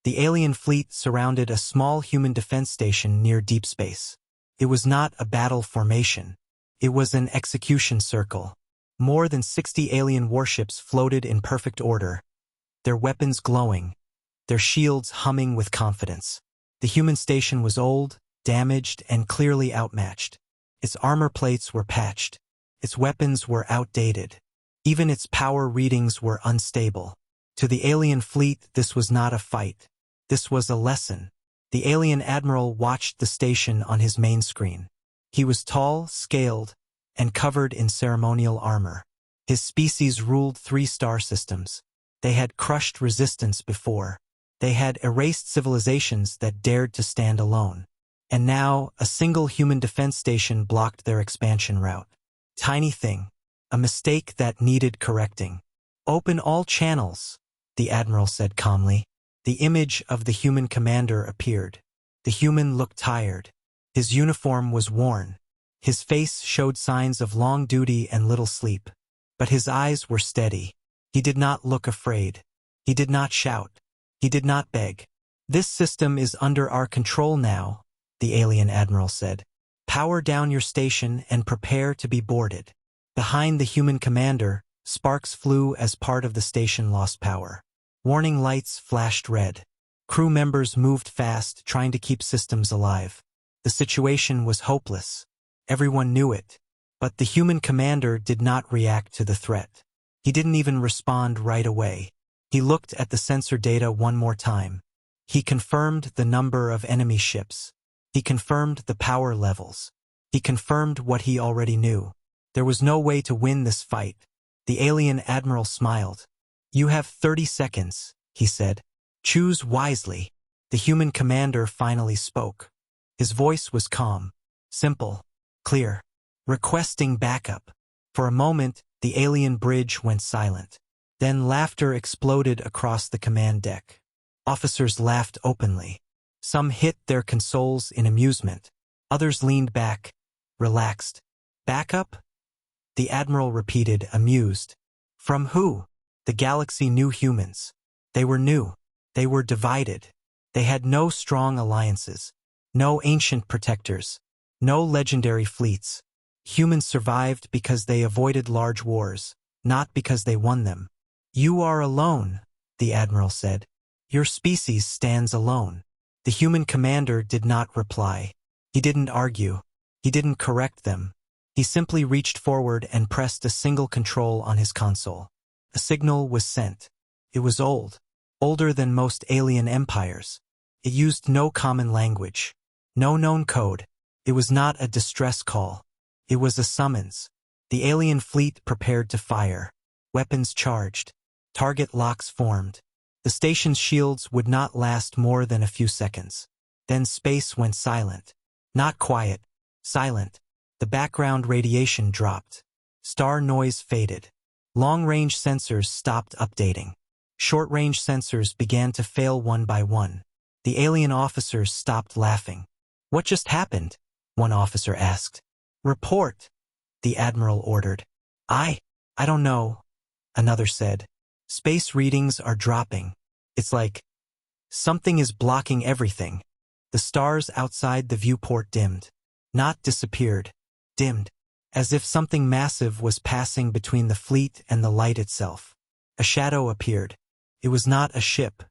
The alien fleet surrounded a small human defense station near deep space. It was not a battle formation. It was an execution circle. More than 60 alien warships floated in perfect order, their weapons glowing, their shields humming with confidence. The human station was old, damaged, and clearly outmatched. Its armor plates were patched. Its weapons were outdated. Even its power readings were unstable. To the alien fleet, this was not a fight. This was a lesson. The alien admiral watched the station on his main screen. He was tall, scaled, and covered in ceremonial armor. His species ruled 3 star systems. They had crushed resistance before. They had erased civilizations that dared to stand alone. And now, a single human defense station blocked their expansion route. Tiny thing. A mistake that needed correcting. "Open all channels," the admiral said calmly. The image of the human commander appeared. The human looked tired. His uniform was worn. His face showed signs of long duty and little sleep. But his eyes were steady. He did not look afraid. He did not shout. He did not beg. "This system is under our control now," the alien admiral said. "Power down your station and prepare to be boarded." Behind the human commander, sparks flew as part of the station lost power. Warning lights flashed red. Crew members moved fast, trying to keep systems alive. The situation was hopeless. Everyone knew it. But the human commander did not react to the threat. He didn't even respond right away. He looked at the sensor data one more time. He confirmed the number of enemy ships. He confirmed the power levels. He confirmed what he already knew. There was no way to win this fight. The alien admiral smiled. "You have 30 seconds, he said. "Choose wisely." The human commander finally spoke. His voice was calm, simple, clear, requesting backup. For a moment, the alien bridge went silent. Then laughter exploded across the command deck. Officers laughed openly. Some hit their consoles in amusement. Others leaned back, relaxed. "Backup?" The admiral repeated, amused. "From who?" The galaxy knew humans. They were new. They were divided. They had no strong alliances, no ancient protectors, no legendary fleets. Humans survived because they avoided large wars, not because they won them. "You are alone," the admiral said. "Your species stands alone." The human commander did not reply. He didn't argue. He didn't correct them. He simply reached forward and pressed a single control on his console. A signal was sent. It was old, older than most alien empires. It used no common language, no known code. It was not a distress call. It was a summons. The alien fleet prepared to fire. Weapons charged. Target locks formed. The station's shields would not last more than a few seconds. Then space went silent. Not quiet, silent. The background radiation dropped. Star noise faded. Long-range sensors stopped updating. Short-range sensors began to fail one by one. The alien officers stopped laughing. "What just happened?" one officer asked. "Report," the admiral ordered. I don't know," another said. "Space readings are dropping. It's like something is blocking everything." The stars outside the viewport dimmed. Not disappeared. Dimmed. As if something massive was passing between the fleet and the light itself. A shadow appeared. It was not a ship.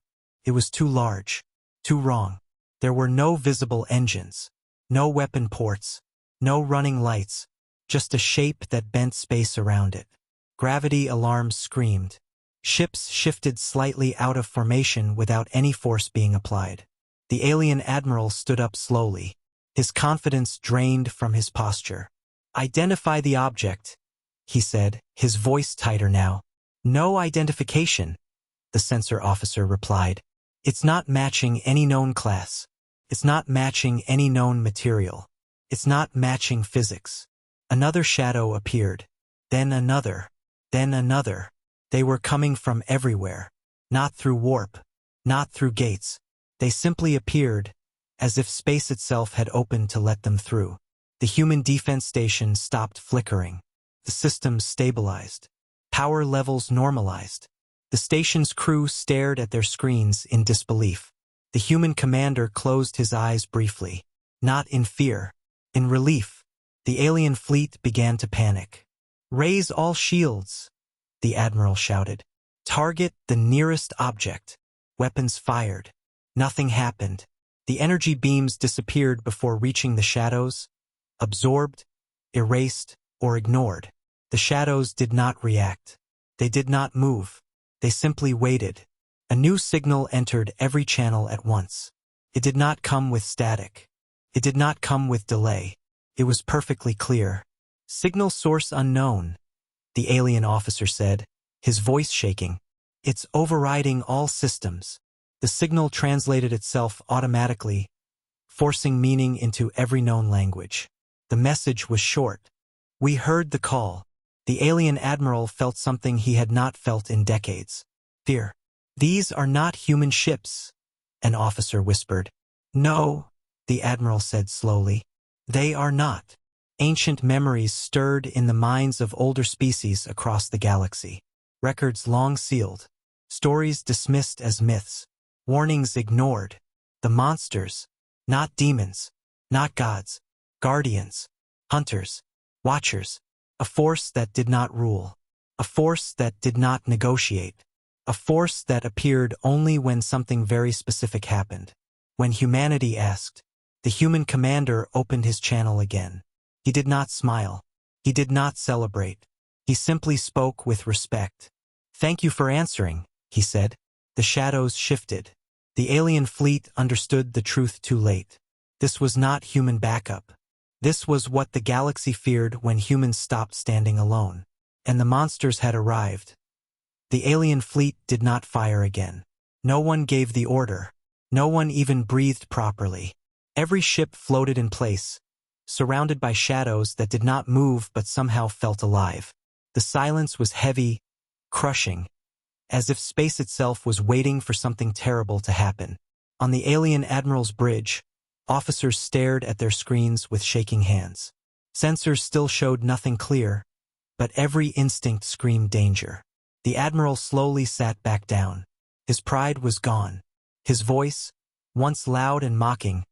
It was too large. Too wrong. There were no visible engines. No weapon ports. No running lights. Just a shape that bent space around it. Gravity alarms screamed. Ships shifted slightly out of formation without any force being applied. The alien admiral stood up slowly. His confidence drained from his posture. "Identify the object," he said, his voice tighter now. "No identification," the sensor officer replied. "It's not matching any known class. It's not matching any known material. It's not matching physics." Another shadow appeared. Then another. Then another. They were coming from everywhere. Not through warp. Not through gates. They simply appeared, as if space itself had opened to let them through. The human defense station stopped flickering. The systems stabilized. Power levels normalized. The station's crew stared at their screens in disbelief. The human commander closed his eyes briefly. Not in fear. In relief. The alien fleet began to panic. "Raise all shields," the admiral shouted. "Target the nearest object." Weapons fired. Nothing happened. The energy beams disappeared before reaching the shadows, absorbed, erased, or ignored. The shadows did not react. They did not move. They simply waited. A new signal entered every channel at once. It did not come with static. It did not come with delay. It was perfectly clear. "Signal source unknown," the alien officer said, his voice shaking. "It's overriding all systems." The signal translated itself automatically, forcing meaning into every known language. The message was short. "We heard the call." The alien admiral felt something he had not felt in decades. Fear. "These are not human ships," an officer whispered. "No," the admiral said slowly. "They are not." Ancient memories stirred in the minds of older species across the galaxy. Records long sealed. Stories dismissed as myths. Warnings ignored. The monsters. Not demons. Not gods. Guardians. Hunters. Watchers. A force that did not rule. A force that did not negotiate. A force that appeared only when something very specific happened. When humanity asked, the human commander opened his channel again. He did not smile. He did not celebrate. He simply spoke with respect. "Thank you for answering," he said. The shadows shifted. The alien fleet understood the truth too late. This was not human backup. This was what the galaxy feared when humans stopped standing alone. And the monsters had arrived. The alien fleet did not fire again. No one gave the order. No one even breathed properly. Every ship floated in place, surrounded by shadows that did not move but somehow felt alive. The silence was heavy, crushing, as if space itself was waiting for something terrible to happen. On the alien admiral's bridge, officers stared at their screens with shaking hands. Sensors still showed nothing clear, but every instinct screamed danger. The admiral slowly sat back down. His pride was gone. His voice, once loud and mocking,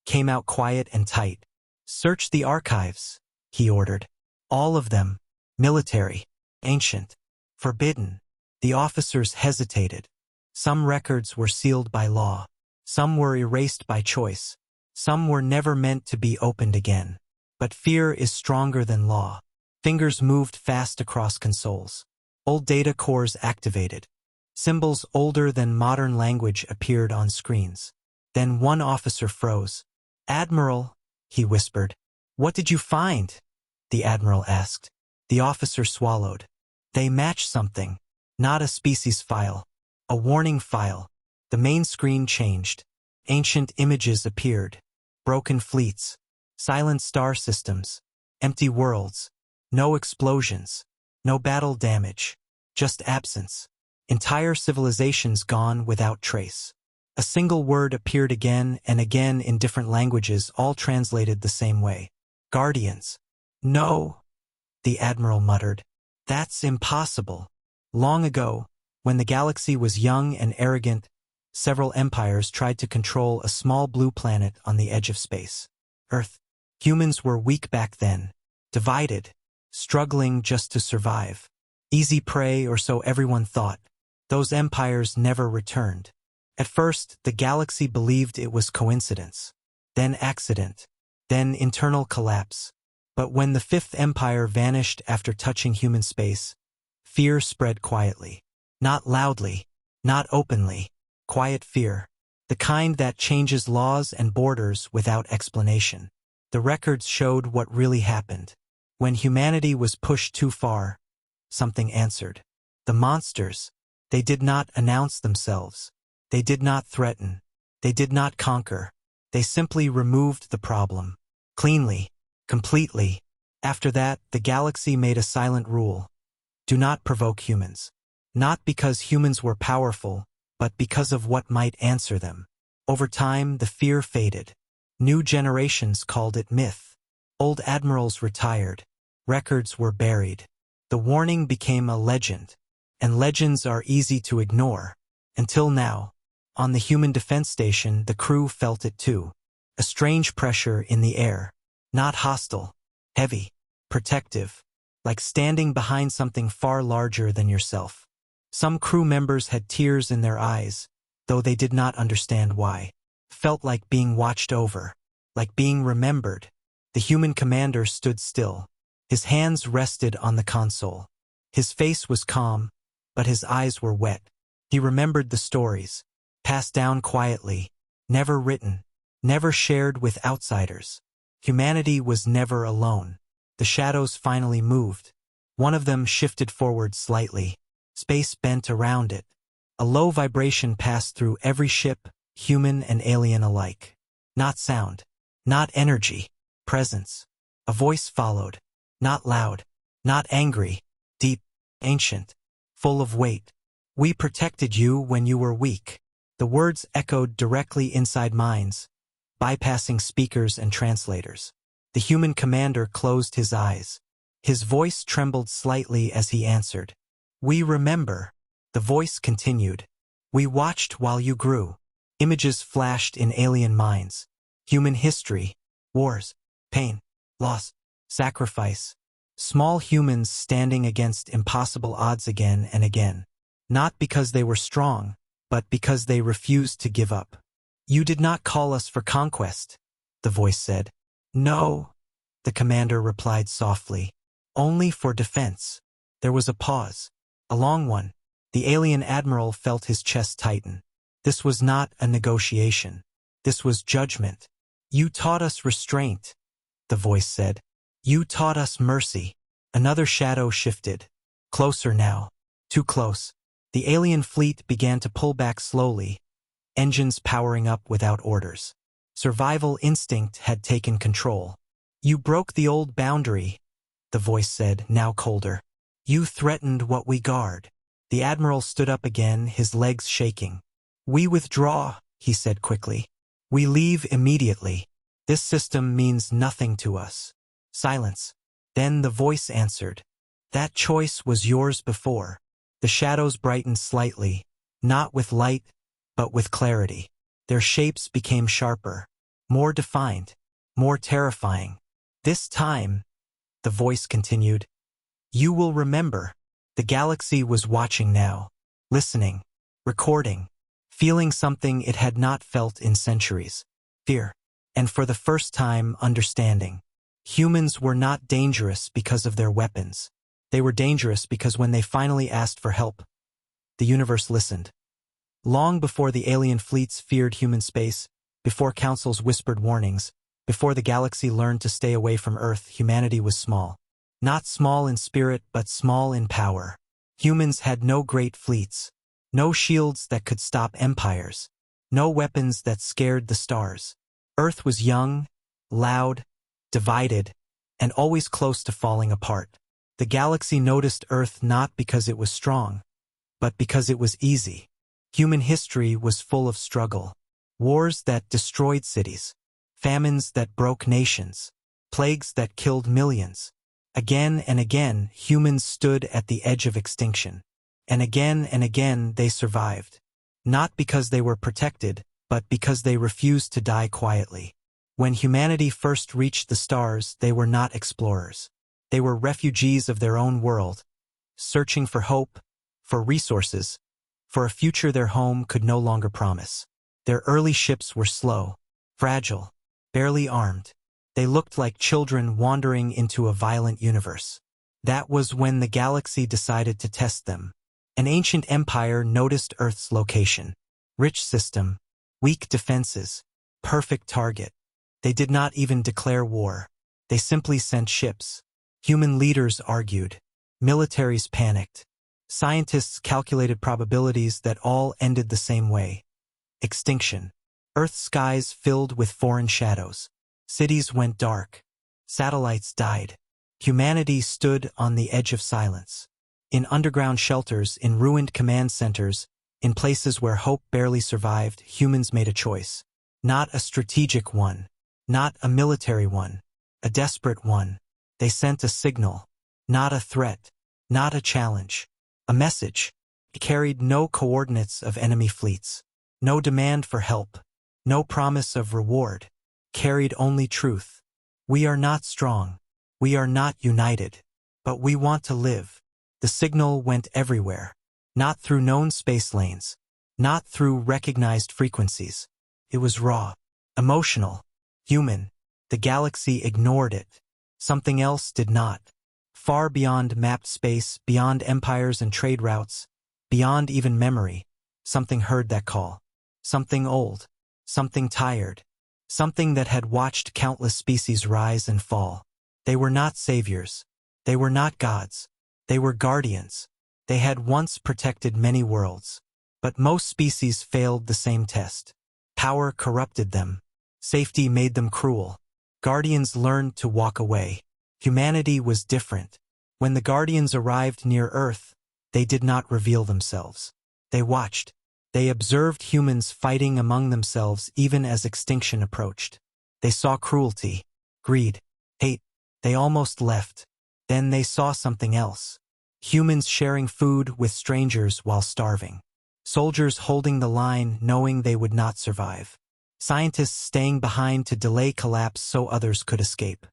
came out quiet and tight. "Search the archives," he ordered. "All of them. Military, ancient, forbidden." The officers hesitated. Some records were sealed by law. Some were erased by choice. Some were never meant to be opened again. But fear is stronger than law. Fingers moved fast across consoles. Old data cores activated. Symbols older than modern language appeared on screens. Then one officer froze. "Admiral," he whispered. "What did you find?" the admiral asked. The officer swallowed. "They match something. Not a species file. A warning file." The main screen changed. Ancient images appeared. Broken fleets. Silent star systems. Empty worlds. No explosions. No battle damage. Just absence. Entire civilizations gone without trace. A single word appeared again and again in different languages, all translated the same way. "Guardians." "No," the admiral muttered. "That's impossible." Long ago, when the galaxy was young and arrogant, several empires tried to control a small blue planet on the edge of space. Earth. Humans were weak back then, divided, struggling just to survive. Easy prey, or so everyone thought. Those empires never returned. At first, the galaxy believed it was coincidence, then accident, then internal collapse. But when the Fifth Empire vanished after touching human space, fear spread quietly. Not loudly, not openly. Quiet fear. The kind that changes laws and borders without explanation. The records showed what really happened. When humanity was pushed too far, something answered. The monsters. They did not announce themselves. They did not threaten. They did not conquer. They simply removed the problem. Cleanly. Completely. After that, the galaxy made a silent rule. Do not provoke humans. Not because humans were powerful, but because of what might answer them. Over time, the fear faded. New generations called it myth. Old admirals retired. Records were buried. The warning became a legend. And legends are easy to ignore. Until now. on the human defense station, the crew felt it too. A strange pressure in the air. Not hostile. Heavy. Protective. Like standing behind something far larger than yourself. Some crew members had tears in their eyes, though they did not understand why. Felt like being watched over. Like being remembered. The human commander stood still. His hands rested on the console. His face was calm, but his eyes were wet. He remembered the stories, passed down quietly, never written, never shared with outsiders. Humanity was never alone. The shadows finally moved. One of them shifted forward slightly. Space bent around it. A low vibration passed through every ship, human and alien alike. Not sound, not energy, presence. A voice followed. Not loud, not angry, deep, ancient, full of weight. We protected you when you were weak. The words echoed directly inside minds, bypassing speakers and translators. The human commander closed his eyes. His voice trembled slightly as he answered. We remember. The voice continued. We watched while you grew. Images flashed in alien minds. Human history, wars, pain, loss, sacrifice. Small humans standing against impossible odds again and again. Not because they were strong, but because they refused to give up. You did not call us for conquest, the voice said. No, the commander replied softly. Only for defense. There was a pause. A long one. The alien admiral felt his chest tighten. This was not a negotiation. This was judgment. You taught us restraint, the voice said. You taught us mercy. Another shadow shifted. Closer now. Too close. The alien fleet began to pull back slowly, engines powering up without orders. Survival instinct had taken control. You broke the old boundary, the voice said, now colder. You threatened what we guard. The admiral stood up again, his legs shaking. We withdraw, he said quickly. We leave immediately. This system means nothing to us. Silence. Then the voice answered. That choice was yours before. The shadows brightened slightly, not with light, but with clarity. Their shapes became sharper, more defined, more terrifying. This time, the voice continued, you will remember. The galaxy was watching now, listening, recording, feeling something it had not felt in centuries. Fear. And for the first time, understanding. Humans were not dangerous because of their weapons. They were dangerous because when they finally asked for help, the universe listened. Long before the alien fleets feared human space, before councils whispered warnings, before the galaxy learned to stay away from Earth, humanity was small. Not small in spirit, but small in power. Humans had no great fleets, no shields that could stop empires, no weapons that scared the stars. Earth was young, loud, divided, and always close to falling apart. The galaxy noticed Earth not because it was strong, but because it was easy. Human history was full of struggle. Wars that destroyed cities, famines that broke nations, plagues that killed millions. Again and again, humans stood at the edge of extinction. And again they survived. Not because they were protected, but because they refused to die quietly. When humanity first reached the stars, they were not explorers. They were refugees of their own world, searching for hope, for resources, for a future their home could no longer promise. Their early ships were slow, fragile, barely armed. They looked like children wandering into a violent universe. That was when the galaxy decided to test them. An ancient empire noticed Earth's location. Rich system, weak defenses, perfect target. They did not even declare war. They simply sent ships. Human leaders argued. Militaries panicked. Scientists calculated probabilities that all ended the same way. Extinction. Earth's skies filled with foreign shadows. Cities went dark. Satellites died. Humanity stood on the edge of silence. In underground shelters, in ruined command centers, in places where hope barely survived, humans made a choice. Not a strategic one. Not a military one. A desperate one. They sent a signal. Not a threat. Not a challenge. A message. It carried no coordinates of enemy fleets. No demand for help. No promise of reward. Carried only truth. We are not strong. We are not united. But we want to live. The signal went everywhere. Not through known space lanes. Not through recognized frequencies. It was raw. Emotional. Human. The galaxy ignored it. Something else did not. Far beyond mapped space, beyond empires and trade routes, beyond even memory, something heard that call. Something old. Something tired. Something that had watched countless species rise and fall. They were not saviors. They were not gods. They were guardians. They had once protected many worlds. But most species failed the same test. Power corrupted them. Safety made them cruel. Guardians learned to walk away. Humanity was different. When the Guardians arrived near Earth, they did not reveal themselves. They watched. They observed humans fighting among themselves even as extinction approached. They saw cruelty, greed, hate. They almost left. Then they saw something else. Humans sharing food with strangers while starving. Soldiers holding the line knowing they would not survive. Scientists staying behind to delay collapse so others could escape.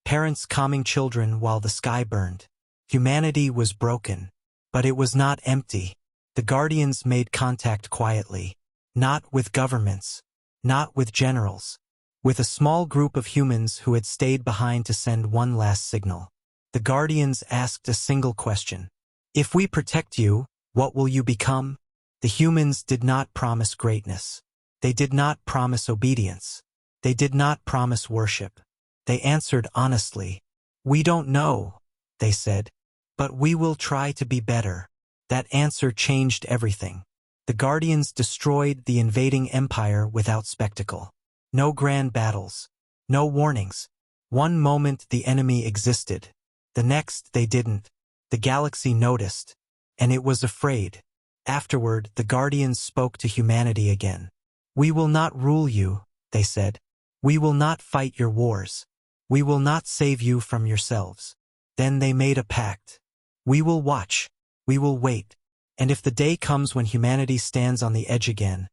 Parents calming children while the sky burned. Humanity was broken. But it was not empty. The Guardians made contact quietly. Not with governments. Not with generals. With a small group of humans who had stayed behind to send one last signal. The Guardians asked a single question. If we protect you, what will you become? The humans did not promise greatness. They did not promise obedience. They did not promise worship. They answered honestly. We don't know, they said. But we will try to be better. That answer changed everything. The Guardians destroyed the invading empire without spectacle. No grand battles. No warnings. One moment the enemy existed. The next they didn't. The galaxy noticed. And it was afraid. Afterward, the Guardians spoke to humanity again. We will not rule you, they said. We will not fight your wars. We will not save you from yourselves. Then they made a pact. We will watch. We will wait. And if the day comes when humanity stands on the edge again,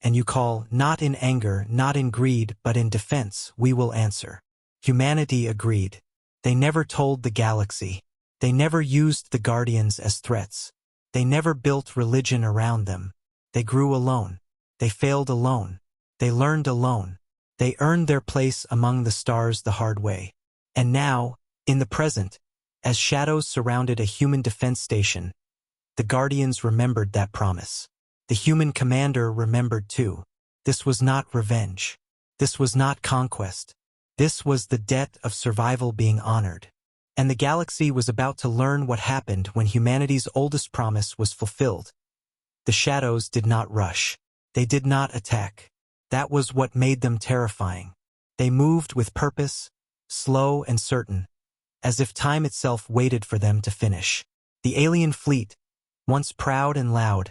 and you call, not in anger, not in greed, but in defense, we will answer. Humanity agreed. They never told the galaxy. They never used the Guardians as threats. They never built religion around them. They grew alone. They failed alone. They learned alone. They earned their place among the stars the hard way. And now, in the present, as shadows surrounded a human defense station, the Guardians remembered that promise. The human commander remembered too. This was not revenge. This was not conquest. This was the debt of survival being honored. And the galaxy was about to learn what happened when humanity's oldest promise was fulfilled. The shadows did not rush. They did not attack. That was what made them terrifying. They moved with purpose, slow and certain, as if time itself waited for them to finish. The alien fleet, once proud and loud,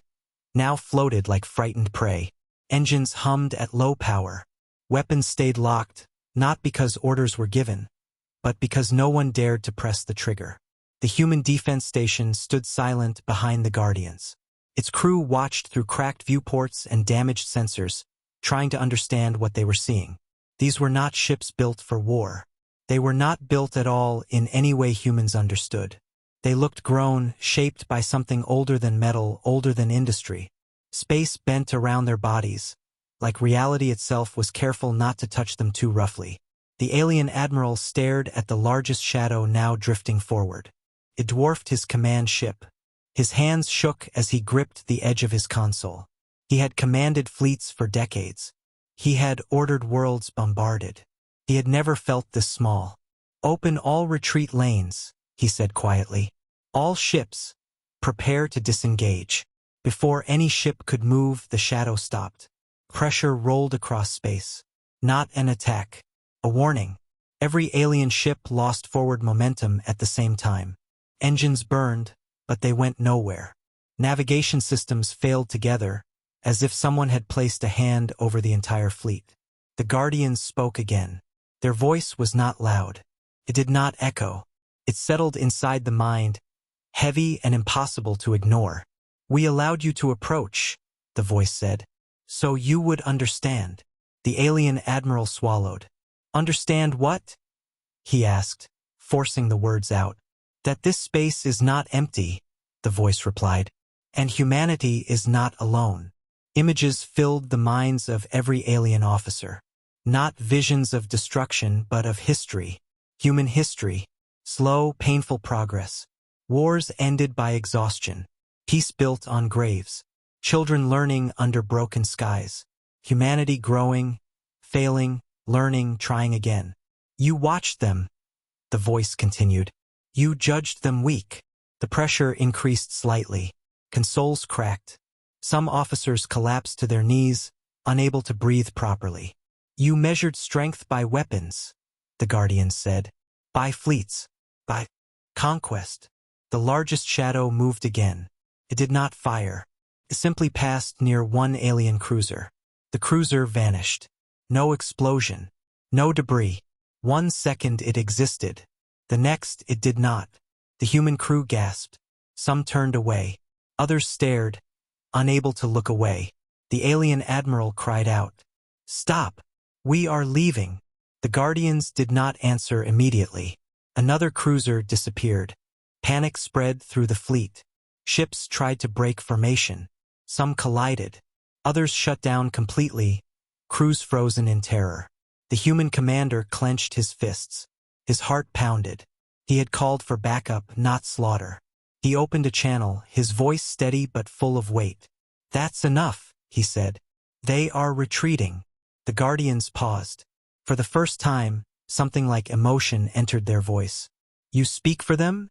now floated like frightened prey. Engines hummed at low power. Weapons stayed locked, not because orders were given, but because no one dared to press the trigger. The human defense station stood silent behind the Guardians. Its crew watched through cracked viewports and damaged sensors, trying to understand what they were seeing. These were not ships built for war. They were not built at all in any way humans understood. They looked grown, shaped by something older than metal, older than industry. Space bent around their bodies, like reality itself was careful not to touch them too roughly. The alien admiral stared at the largest shadow now drifting forward. It dwarfed his command ship. His hands shook as he gripped the edge of his console. He had commanded fleets for decades. He had ordered worlds bombarded. He had never felt this small. Open all retreat lanes, he said quietly. All ships, prepare to disengage. Before any ship could move, the shadow stopped. Pressure rolled across space. Not an attack. A warning. Every alien ship lost forward momentum at the same time. Engines burned, but they went nowhere. Navigation systems failed together, as if someone had placed a hand over the entire fleet. The Guardians spoke again. Their voice was not loud. It did not echo. It settled inside the mind, heavy and impossible to ignore. We allowed you to approach, the voice said. So you would understand. The alien admiral swallowed. Understand what? He asked, forcing the words out. That this space is not empty, the voice replied. And humanity is not alone. Images filled the minds of every alien officer. Not visions of destruction, but of history. Human history. Slow, painful progress. Wars ended by exhaustion. Peace built on graves. Children learning under broken skies. Humanity growing, failing, learning, trying again. You watched them, the voice continued. You judged them weak. The pressure increased slightly. Consoles cracked. Some officers collapsed to their knees, unable to breathe properly. You measured strength by weapons, the Guardians said. By fleets. By conquest. The largest shadow moved again. It did not fire. It simply passed near one alien cruiser. The cruiser vanished. No explosion. No debris. 1 second it existed. The next it did not. The human crew gasped. Some turned away. Others stared, unable to look away. The alien admiral cried out. Stop! We are leaving. The Guardians did not answer immediately. Another cruiser disappeared. Panic spread through the fleet. Ships tried to break formation. Some collided. Others shut down completely, crews frozen in terror. The human commander clenched his fists. His heart pounded. He had called for backup, not slaughter. He opened a channel, his voice steady but full of weight. That's enough, he said. They are retreating. The Guardians paused. For the first time, something like emotion entered their voice. You speak for them?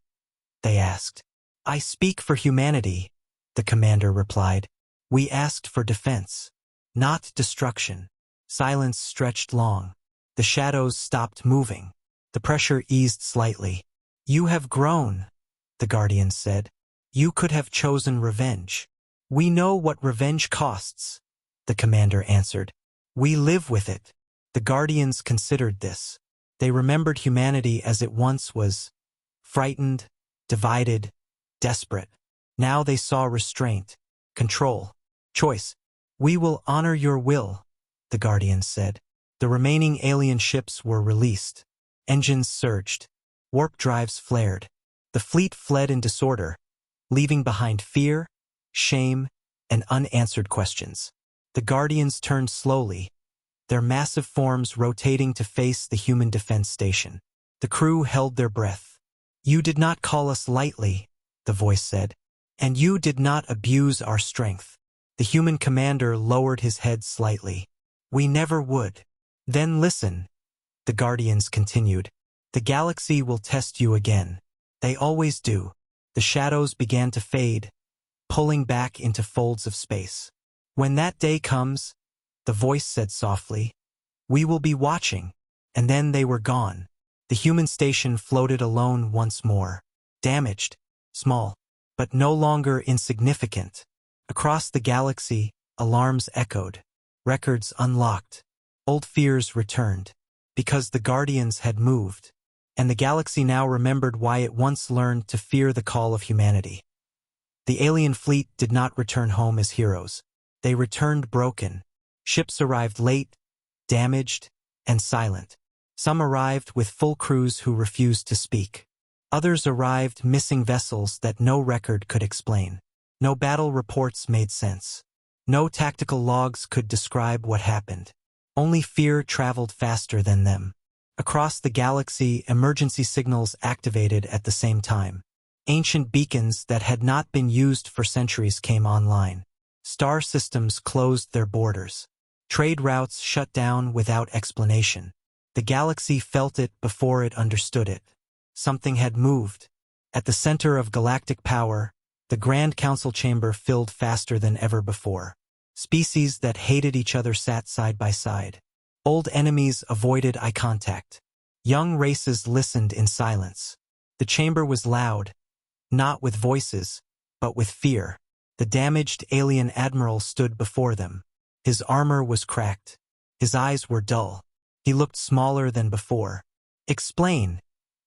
They asked. I speak for humanity, the commander replied. We asked for defense, not destruction. Silence stretched long. The shadows stopped moving. The pressure eased slightly. You have grown, the Guardians said. You could have chosen revenge. We know what revenge costs, the commander answered. We live with it. The Guardians considered this. They remembered humanity as it once was. Frightened, divided, desperate. Now they saw restraint, control, choice. We will honor your will, the Guardians said. The remaining alien ships were released. Engines surged. Warp drives flared. The fleet fled in disorder, leaving behind fear, shame, and unanswered questions. The Guardians turned slowly, their massive forms rotating to face the human defense station. The crew held their breath. You did not call us lightly, the voice said. And you did not abuse our strength. The human commander lowered his head slightly. We never would. Then listen, the Guardians continued. The galaxy will test you again. They always do. The shadows began to fade, pulling back into folds of space. When that day comes, the voice said softly, we will be watching. And then they were gone. The human station floated alone once more. Damaged, small, but no longer insignificant. Across the galaxy, alarms echoed. Records unlocked. Old fears returned. Because the Guardians had moved. And the galaxy now remembered why it once learned to fear the call of humanity. The alien fleet did not return home as heroes. They returned broken. Ships arrived late, damaged, and silent. Some arrived with full crews who refused to speak. Others arrived missing vessels that no record could explain. No battle reports made sense. No tactical logs could describe what happened. Only fear traveled faster than them. Across the galaxy, emergency signals activated at the same time. Ancient beacons that had not been used for centuries came online. Star systems closed their borders. Trade routes shut down without explanation. The galaxy felt it before it understood it. Something had moved. At the center of galactic power, the Grand Council chamber filled faster than ever before. Species that hated each other sat side by side. Old enemies avoided eye contact. Young races listened in silence. The chamber was loud, not with voices, but with fear. The damaged alien admiral stood before them. His armor was cracked. His eyes were dull. He looked smaller than before. Explain,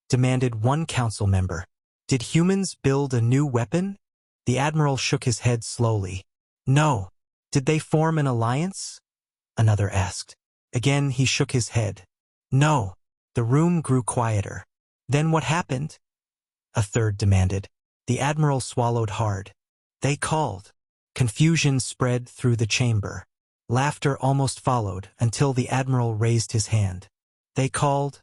demanded one council member. Did humans build a new weapon? The admiral shook his head slowly. No. Did they form an alliance? Another asked. Again he shook his head. No. The room grew quieter. Then what happened? A third demanded. The admiral swallowed hard. They called. Confusion spread through the chamber. Laughter almost followed until the admiral raised his hand. They called,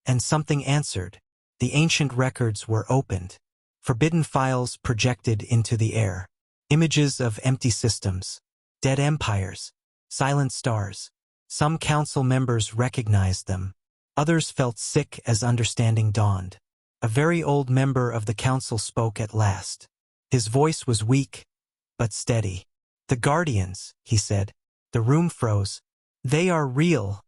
and something answered. The ancient records were opened. Forbidden files projected into the air. Images of empty systems, dead empires, silent stars. Some council members recognized them. Others felt sick as understanding dawned. A very old member of the council spoke at last. His voice was weak, but steady. The Guardians, he said. The room froze. They are real,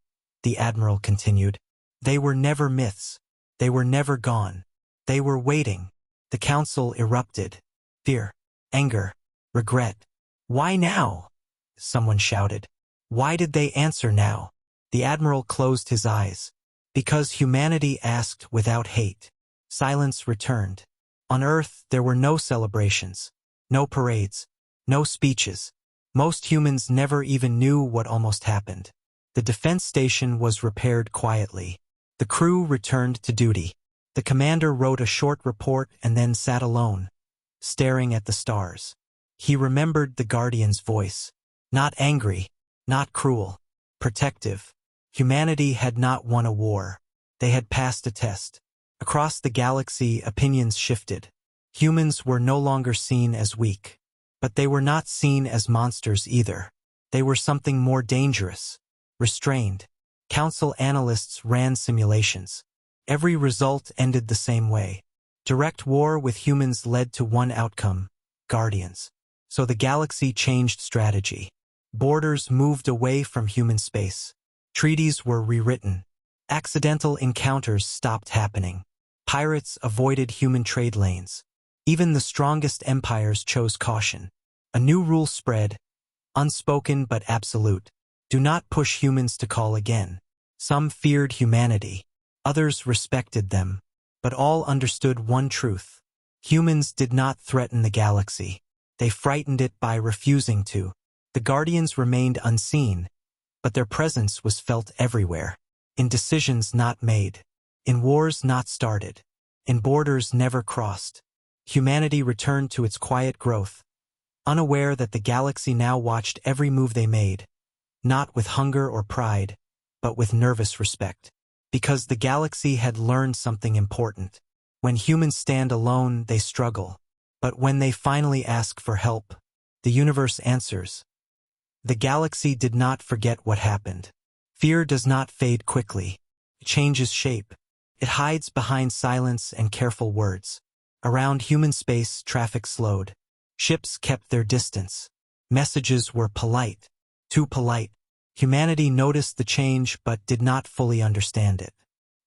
the admiral continued. They were never myths. They were never gone. They were waiting. The council erupted. Fear, anger, regret. Why now? Someone shouted. Why did they answer now? The admiral closed his eyes. Because humanity asked without hate. Silence returned. On Earth there were no celebrations, no parades, no speeches. Most humans never even knew what almost happened. The defense station was repaired quietly. The crew returned to duty. The commander wrote a short report and then sat alone, staring at the stars. He remembered the Guardian's voice. Not angry, not cruel, protective. Humanity had not won a war. They had passed a test. Across the galaxy, opinions shifted. Humans were no longer seen as weak. But they were not seen as monsters either. They were something more dangerous. Restrained. Council analysts ran simulations. Every result ended the same way. Direct war with humans led to one outcome: Guardians. So the galaxy changed strategy. Borders moved away from human space. Treaties were rewritten. Accidental encounters stopped happening. Pirates avoided human trade lanes. Even the strongest empires chose caution. A new rule spread, unspoken but absolute. Do not push humans to call again. Some feared humanity. Others respected them. But all understood one truth. Humans did not threaten the galaxy. They frightened it by refusing to. The Guardians remained unseen, but their presence was felt everywhere. In decisions not made. In wars not started. In borders never crossed. Humanity returned to its quiet growth, unaware that the galaxy now watched every move they made, not with hunger or pride, but with nervous respect. Because the galaxy had learned something important. When humans stand alone, they struggle. But when they finally ask for help, the universe answers. The galaxy did not forget what happened. Fear does not fade quickly. It changes shape. It hides behind silence and careful words. Around human space, traffic slowed. Ships kept their distance. Messages were polite. Too polite. Humanity noticed the change but did not fully understand it.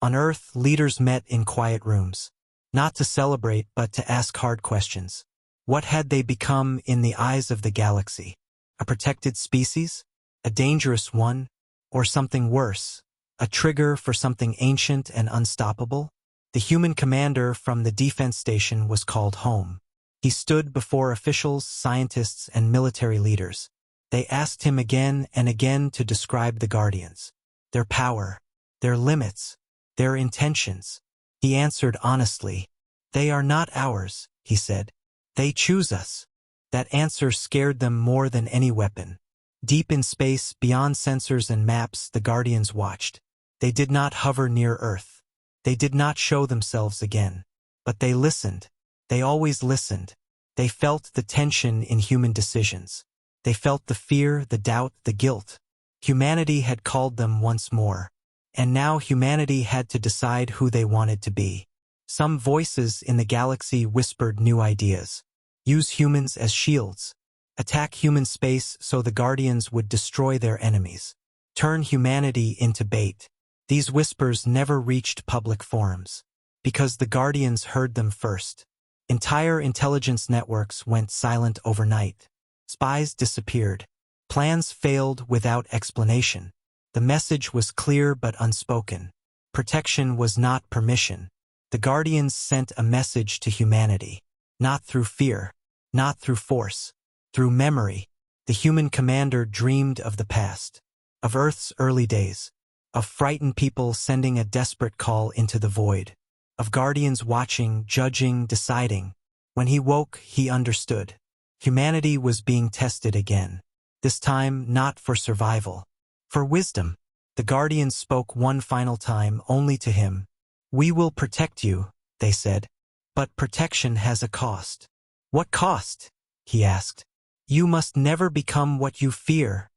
On Earth, leaders met in quiet rooms. Not to celebrate but to ask hard questions. What had they become in the eyes of the galaxy? A protected species? A dangerous one? Or something worse? A trigger for something ancient and unstoppable? The human commander from the defense station was called home. He stood before officials, scientists, and military leaders. They asked him again and again to describe the Guardians. Their power, their limits, their intentions. He answered honestly. They are not ours, he said. They choose us. That answer scared them more than any weapon. Deep in space, beyond sensors and maps, the Guardians watched. They did not hover near Earth. They did not show themselves again. But they listened. They always listened. They felt the tension in human decisions. They felt the fear, the doubt, the guilt. Humanity had called them once more. And now humanity had to decide who they wanted to be. Some voices in the galaxy whispered new ideas. Use humans as shields. Attack human space so the Guardians would destroy their enemies. Turn humanity into bait. These whispers never reached public forums. Because the Guardians heard them first. Entire intelligence networks went silent overnight. Spies disappeared. Plans failed without explanation. The message was clear but unspoken. Protection was not permission. The Guardians sent a message to humanity. Not through fear. Not through force. Through memory. The human commander dreamed of the past, of Earth's early days, of frightened people sending a desperate call into the void, of guardians watching, judging, deciding. When he woke, he understood. Humanity was being tested again. This time, not for survival, for wisdom. The guardians spoke one final time only to him. "We will protect you," they said. "But protection has a cost." "What cost?" he asked. "You must never become what you fear,"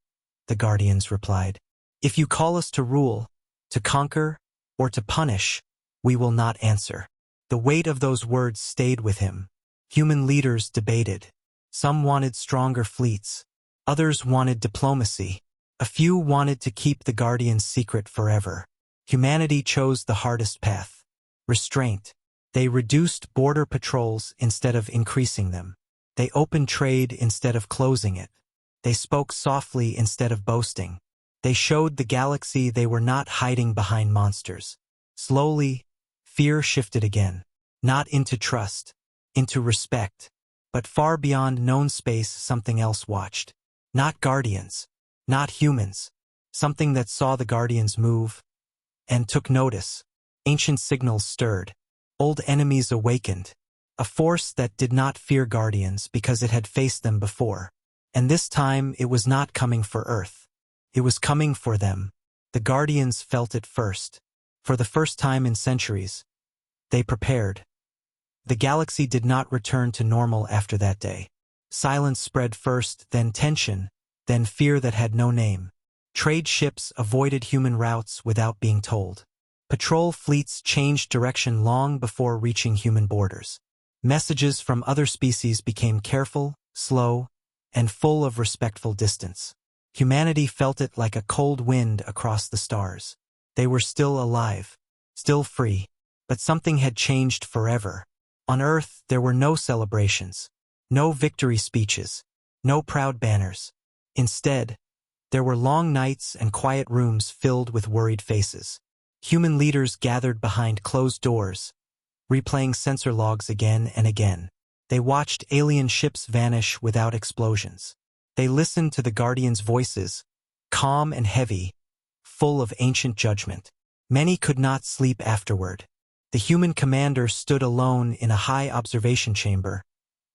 the guardians replied. "If you call us to rule, to conquer, or to punish, we will not answer." The weight of those words stayed with him. Human leaders debated. Some wanted stronger fleets. Others wanted diplomacy. A few wanted to keep the guardians secret forever. Humanity chose the hardest path: restraint. They reduced border patrols instead of increasing them. They opened trade instead of closing it. They spoke softly instead of boasting. They showed the galaxy they were not hiding behind monsters. Slowly, fear shifted again. Not into trust, into respect. But far beyond known space, something else watched. Not guardians, not humans. Something that saw the guardians move and took notice. Ancient signals stirred. Old enemies awakened. A force that did not fear guardians because it had faced them before. And this time it was not coming for Earth. It was coming for them. The guardians felt it first. For the first time in centuries, they prepared. The galaxy did not return to normal after that day. Silence spread first, then tension, then fear that had no name. Trade ships avoided human routes without being told. Patrol fleets changed direction long before reaching human borders. Messages from other species became careful, slow, and full of respectful distance. Humanity felt it like a cold wind across the stars. They were still alive, still free, but something had changed forever. On Earth, there were no celebrations, no victory speeches, no proud banners. Instead, there were long nights and quiet rooms filled with worried faces. Human leaders gathered behind closed doors, replaying sensor logs again and again. They watched alien ships vanish without explosions. They listened to the Guardians' voices, calm and heavy, full of ancient judgment. Many could not sleep afterward. The human commander stood alone in a high observation chamber,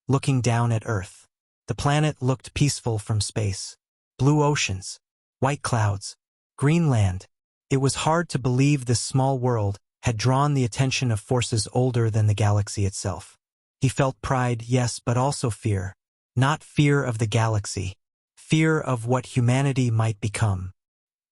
looking down at Earth. The planet looked peaceful from space. Blue oceans, white clouds, green land. It was hard to believe this small world had drawn the attention of forces older than the galaxy itself. He felt pride, yes, but also fear. Not fear of the galaxy, fear of what humanity might become.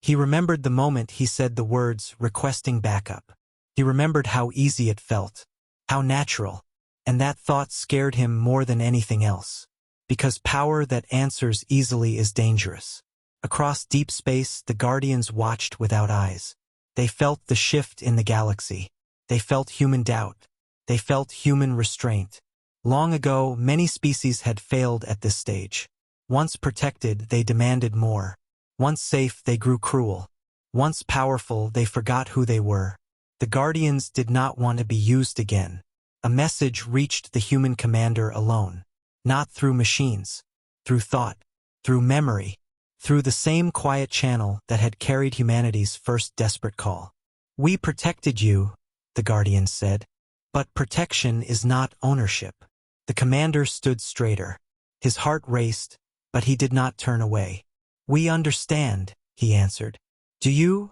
He remembered the moment he said the words, requesting backup. He remembered how easy it felt, how natural, and that thought scared him more than anything else. Because power that answers easily is dangerous. Across deep space, the Guardians watched without eyes. They felt the shift in the galaxy. They felt human doubt. They felt human restraint. Long ago, many species had failed at this stage. Once protected, they demanded more. Once safe, they grew cruel. Once powerful, they forgot who they were. The Guardians did not want to be used again. A message reached the human commander alone. Not through machines, through thought, through memory, through the same quiet channel that had carried humanity's first desperate call. "We protected you," the Guardians said. "But protection is not ownership." The commander stood straighter. His heart raced, but he did not turn away. "We understand," he answered. "Do you?"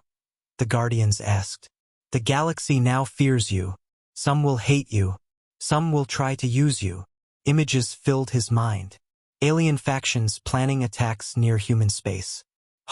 the Guardians asked. "The galaxy now fears you. Some will hate you. Some will try to use you." Images filled his mind. Alien factions planning attacks near human space,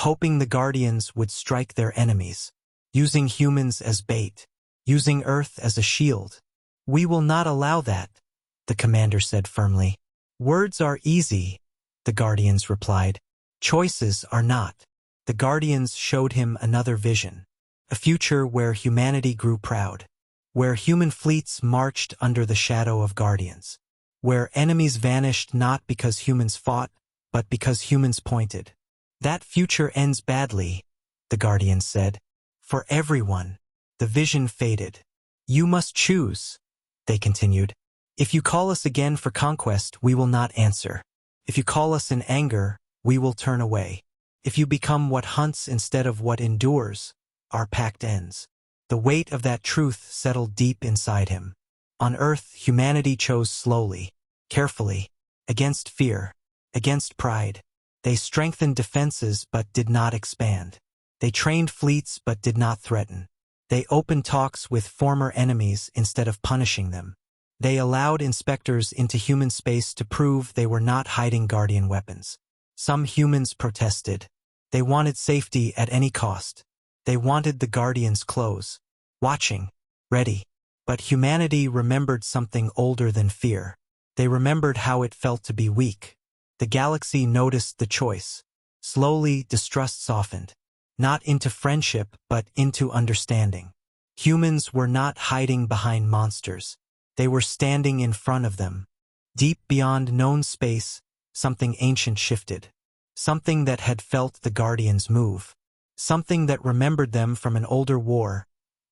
hoping the Guardians would strike their enemies, using humans as bait, using Earth as a shield. "We will not allow that," the commander said firmly. "Words are easy," the Guardians replied. "Choices are not." The Guardians showed him another vision, a future where humanity grew proud, where human fleets marched under the shadow of Guardians, where enemies vanished not because humans fought, but because humans pointed. "That future ends badly," the Guardians said. "For everyone." The vision faded. "You must choose," they continued. "If you call us again for conquest, we will not answer. If you call us in anger, we will turn away. If you become what hunts instead of what endures, our pact ends. The weight of that truth settled deep inside him. On Earth, humanity chose slowly, carefully, against fear, against pride. They strengthened defenses but did not expand. They trained fleets but did not threaten. They opened talks with former enemies instead of punishing them. They allowed inspectors into human space to prove they were not hiding guardian weapons. Some humans protested. They wanted safety at any cost. They wanted the guardians close, watching, ready. But humanity remembered something older than fear. They remembered how it felt to be weak. The galaxy noticed the choice. Slowly, distrust softened. Not into friendship, but into understanding. Humans were not hiding behind monsters. They were standing in front of them. Deep beyond known space, something ancient shifted. Something that had felt the Guardians move. Something that remembered them from an older war.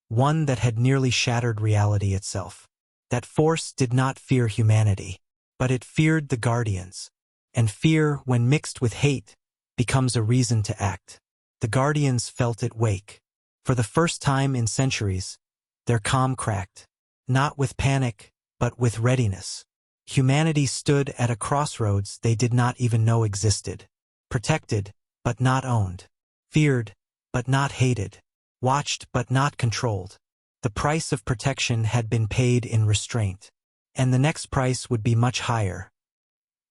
One that had nearly shattered reality itself. That force did not fear humanity, but it feared the Guardians. And fear, when mixed with hate, becomes a reason to act. The Guardians felt it wake. For the first time in centuries, their calm cracked. Not with panic, but with readiness. Humanity stood at a crossroads they did not even know existed. Protected, but not owned. Feared, but not hated. Watched, but not controlled. The price of protection had been paid in restraint. And the next price would be much higher.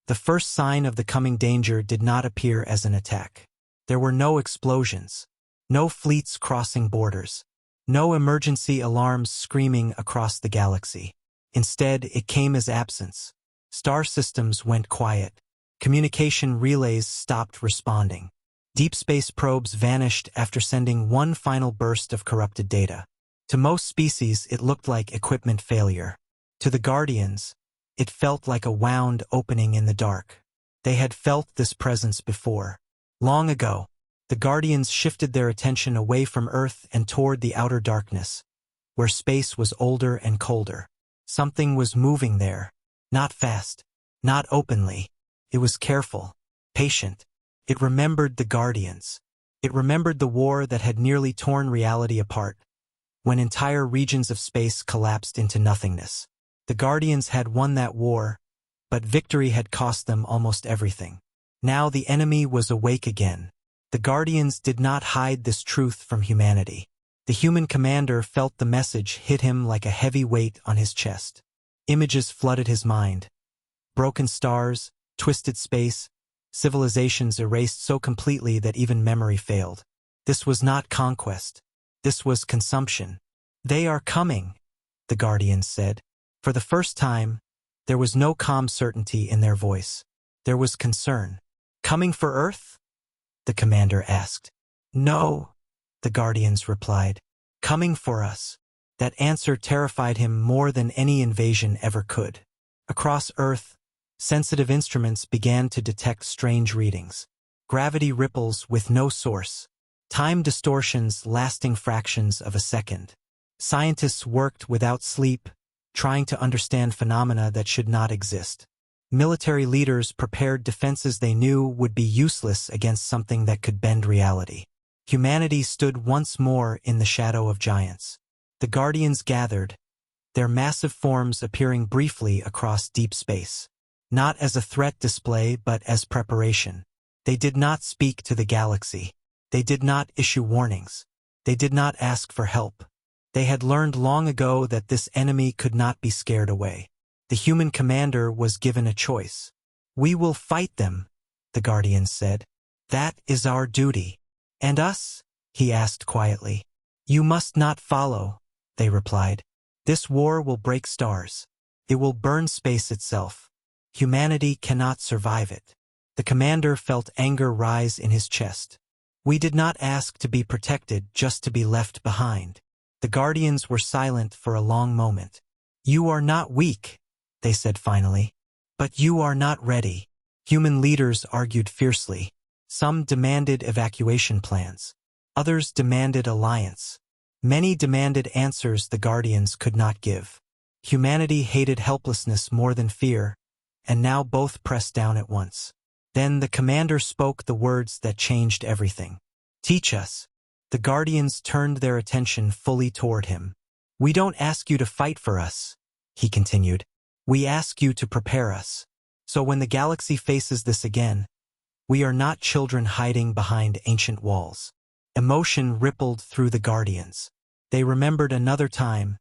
The first sign of the coming danger did not appear as an attack. There were no explosions. No fleets crossing borders. No emergency alarms screaming across the galaxy. Instead, it came as absence. Star systems went quiet. Communication relays stopped responding. Deep space probes vanished after sending one final burst of corrupted data. To most species, it looked like equipment failure. To the Guardians, it felt like a wound opening in the dark. They had felt this presence before. Long ago, the Guardians shifted their attention away from Earth and toward the outer darkness, where space was older and colder. Something was moving there. Not fast, not openly. It was careful, patient. It remembered the Guardians. It remembered the war that had nearly torn reality apart, when entire regions of space collapsed into nothingness. The Guardians had won that war, but victory had cost them almost everything. Now the enemy was awake again. The Guardians did not hide this truth from humanity. The human commander felt the message hit him like a heavy weight on his chest. Images flooded his mind. Broken stars, twisted space, civilizations erased so completely that even memory failed. This was not conquest. This was consumption. They are coming, the Guardians said. For the first time, there was no calm certainty in their voice. There was concern. Coming for Earth? The commander asked. No, the Guardians replied. Coming for us. That answer terrified him more than any invasion ever could. Across Earth, sensitive instruments began to detect strange readings. Gravity ripples with no source. Time distortions lasting fractions of a second. Scientists worked without sleep, trying to understand phenomena that should not exist. Military leaders prepared defenses they knew would be useless against something that could bend reality. Humanity stood once more in the shadow of giants. The Guardians gathered, their massive forms appearing briefly across deep space. Not as a threat display, but as preparation. They did not speak to the galaxy. They did not issue warnings. They did not ask for help. They had learned long ago that this enemy could not be scared away. The human commander was given a choice. We will fight them, the Guardians said. That is our duty. And us? He asked quietly. You must not follow, they replied. This war will break stars. It will burn space itself. Humanity cannot survive it. The commander felt anger rise in his chest. We did not ask to be protected, just to be left behind. The Guardians were silent for a long moment. You are not weak, they said finally. But you are not ready. Human leaders argued fiercely. Some demanded evacuation plans. Others demanded alliance. Many demanded answers the Guardians could not give. Humanity hated helplessness more than fear, and now both pressed down at once. Then the commander spoke the words that changed everything. "Teach us." The Guardians turned their attention fully toward him. "We don't ask you to fight for us," he continued. "We ask you to prepare us. So when the galaxy faces this again, we are not children hiding behind ancient walls." Emotion rippled through the Guardians. They remembered another time,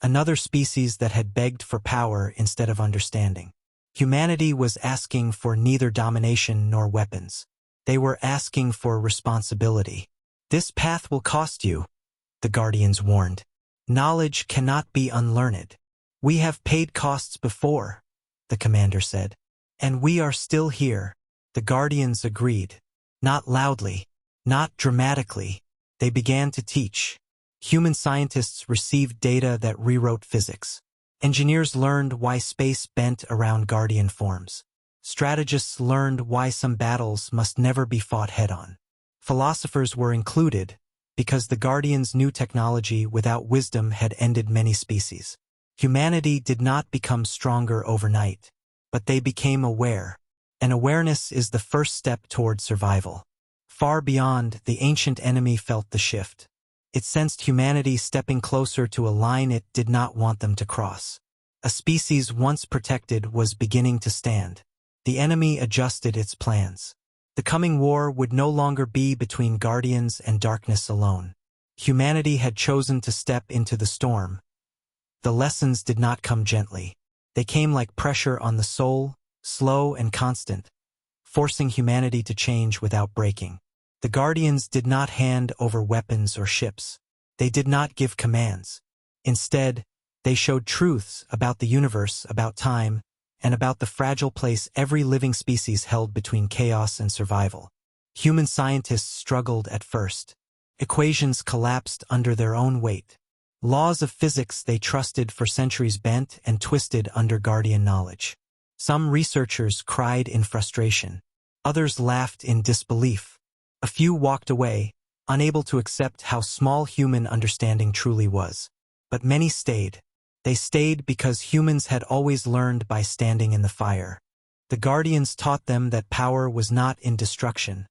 another species that had begged for power instead of understanding. Humanity was asking for neither domination nor weapons. They were asking for responsibility. "This path will cost you," the Guardians warned. "Knowledge cannot be unlearned." "We have paid costs before," the commander said. "And we are still here." The Guardians agreed. Not loudly, not dramatically. They began to teach. Human scientists received data that rewrote physics. Engineers learned why space bent around Guardian forms. Strategists learned why some battles must never be fought head-on. Philosophers were included, because the Guardians' new technology without wisdom had ended many species. Humanity did not become stronger overnight, but they became aware. And awareness is the first step toward survival. Far beyond, the ancient enemy felt the shift. It sensed humanity stepping closer to a line it did not want them to cross. A species once protected was beginning to stand. The enemy adjusted its plans. The coming war would no longer be between Guardians and darkness alone. Humanity had chosen to step into the storm. The lessons did not come gently. They came like pressure on the soul, slow and constant, forcing humanity to change without breaking. The Guardians did not hand over weapons or ships. They did not give commands. Instead, they showed truths about the universe, about time, and about the fragile place every living species held between chaos and survival. Human scientists struggled at first. Equations collapsed under their own weight. Laws of physics they trusted for centuries bent and twisted under Guardian knowledge. Some researchers cried in frustration. Others laughed in disbelief. A few walked away, unable to accept how small human understanding truly was. But many stayed. They stayed because humans had always learned by standing in the fire. The Guardians taught them that power was not in destruction,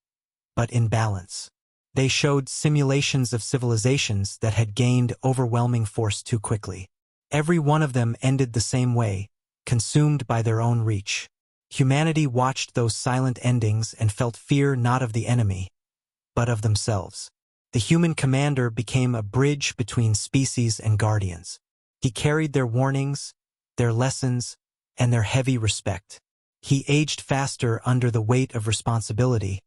but in balance. They showed simulations of civilizations that had gained overwhelming force too quickly. Every one of them ended the same way, consumed by their own reach. Humanity watched those silent endings and felt fear not of the enemy, but of themselves. The human commander became a bridge between species and Guardians. He carried their warnings, their lessons, and their heavy respect. He aged faster under the weight of responsibility,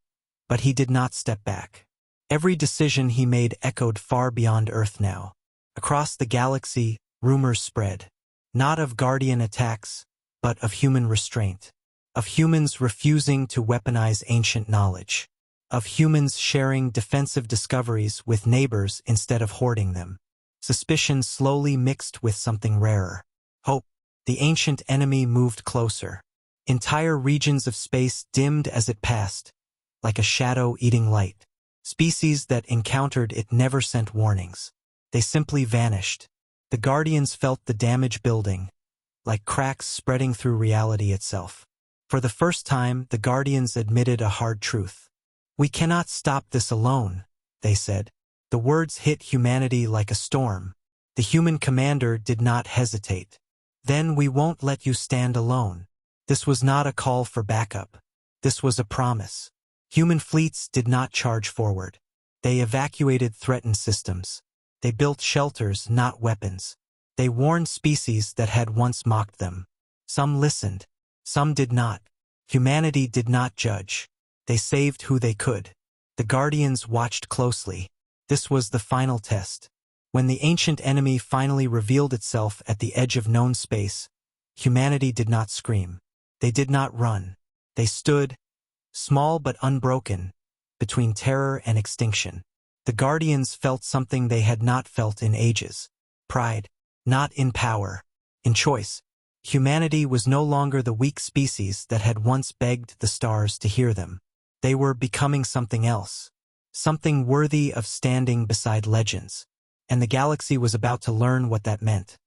but he did not step back. Every decision he made echoed far beyond Earth now. Across the galaxy, rumors spread, not of Guardian attacks, but of human restraint, of humans refusing to weaponize ancient knowledge, of humans sharing defensive discoveries with neighbors instead of hoarding them. Suspicion slowly mixed with something rarer. Hope. The ancient enemy moved closer. Entire regions of space dimmed as it passed, like a shadow eating light. Species that encountered it never sent warnings. They simply vanished. The Guardians felt the damage building, like cracks spreading through reality itself. For the first time, the Guardians admitted a hard truth. "We cannot stop this alone," they said. The words hit humanity like a storm. The human commander did not hesitate. "Then we won't let you stand alone." This was not a call for backup. This was a promise. Human fleets did not charge forward. They evacuated threatened systems. They built shelters, not weapons. They warned species that had once mocked them. Some listened. Some did not. Humanity did not judge. They saved who they could. The Guardians watched closely. This was the final test. When the ancient enemy finally revealed itself at the edge of known space, humanity did not scream. They did not run. They stood, small but unbroken, between terror and extinction. The Guardians felt something they had not felt in ages. Pride. Not in power. In choice. Humanity was no longer the weak species that had once begged the stars to hear them. They were becoming something else. Something worthy of standing beside legends. And the galaxy was about to learn what that meant.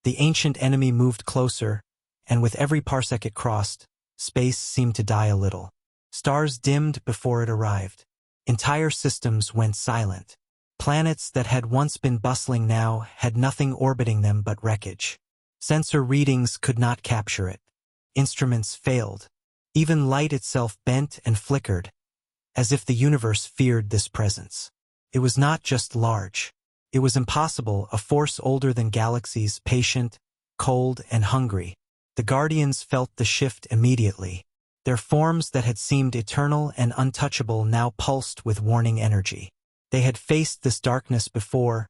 The ancient enemy moved closer, and with every parsec it crossed, space seemed to die a little. Stars dimmed before it arrived. Entire systems went silent. Planets that had once been bustling now had nothing orbiting them but wreckage. Sensor readings could not capture it. Instruments failed. Even light itself bent and flickered, as if the universe feared this presence. It was not just large. It was impossible, a force older than galaxies, patient, cold, and hungry. The Guardians felt the shift immediately. Their forms that had seemed eternal and untouchable now pulsed with warning energy. They had faced this darkness before,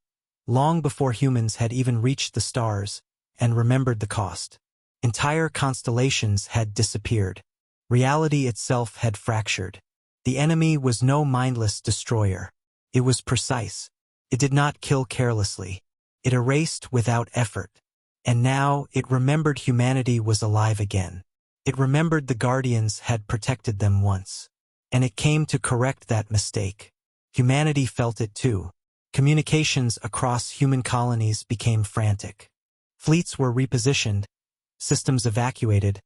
long before humans had even reached the stars, and remembered the cost. Entire constellations had disappeared. Reality itself had fractured. The enemy was no mindless destroyer. It was precise. It did not kill carelessly. It erased without effort. And now it remembered humanity was alive again. It remembered the Guardians had protected them once. And it came to correct that mistake. Humanity felt it too. Communications across human colonies became frantic. Fleets were repositioned, systems evacuated,